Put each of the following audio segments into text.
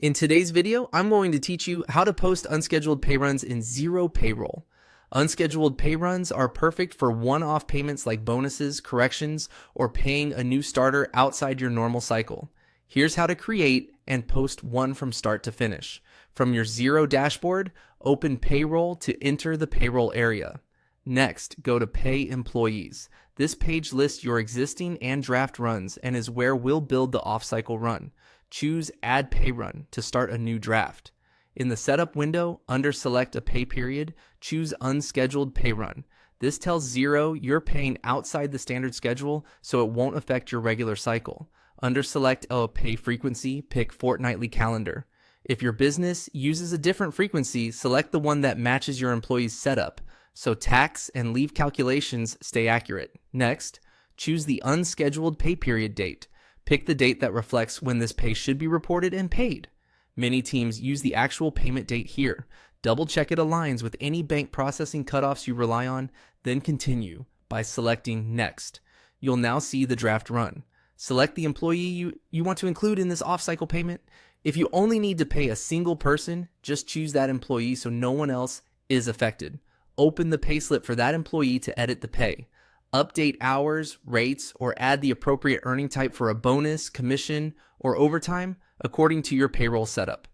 In today's video, I'm going to teach you how to post unscheduled pay runs in Xero Payroll. Unscheduled pay runs are perfect for one-off payments like bonuses, corrections, or paying a new starter outside your normal cycle. Here's how to create and post one from start to finish. From your Xero dashboard, open Payroll to enter the payroll area. Next, go to Pay Employees. This page lists your existing and draft runs and is where we'll build the off-cycle run. Choose Add Pay Run to start a new draft. In the Setup window, under Select a Pay Period, choose Unscheduled Pay Run. This tells Xero you're paying outside the standard schedule, so it won't affect your regular cycle. Under Select a Pay Frequency, pick Fortnightly Calendar. If your business uses a different frequency, select the one that matches your employee's setup, so tax and leave calculations stay accurate. Next, choose the Unscheduled Pay Period date. Pick the date that reflects when this pay should be reported and paid. Many teams use the actual payment date here. Double check it aligns with any bank processing cutoffs you rely on, then continue by selecting Next. You'll now see the draft run. Select the employee you want to include in this off-cycle payment. If you only need to pay a single person, just choose that employee so no one else is affected. Open the payslip for that employee to edit the pay. Update hours, rates, or add the appropriate earning type for a bonus, commission, or overtime according to your payroll setup.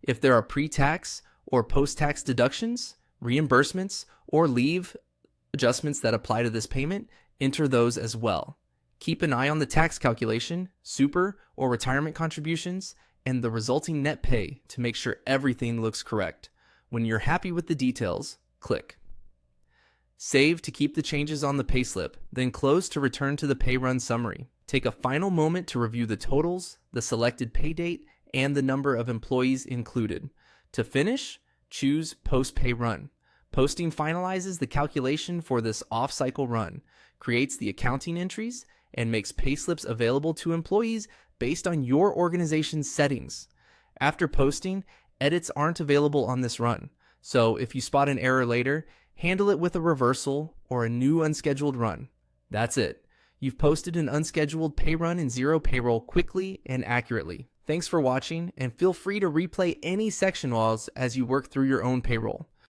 If there are pre-tax or post-tax deductions, reimbursements, or leave adjustments that apply to this payment, enter those as well. Keep an eye on the tax calculation, super or retirement contributions, and the resulting net pay to make sure everything looks correct. When you're happy with the details, click. Save to keep the changes on the payslip, then close to return to the pay run summary. Take a final moment to review the totals, the selected pay date, and the number of employees included. To finish, choose Post Pay Run. Posting finalizes the calculation for this off-cycle run, creates the accounting entries, and makes payslips available to employees based on your organization's settings. After posting, edits aren't available on this run, so if you spot an error later, handle it with a reversal or a new unscheduled run. That's it. You've posted an unscheduled pay run in Xero Payroll quickly and accurately. Thanks for watching, and feel free to replay any section as you work through your own payroll.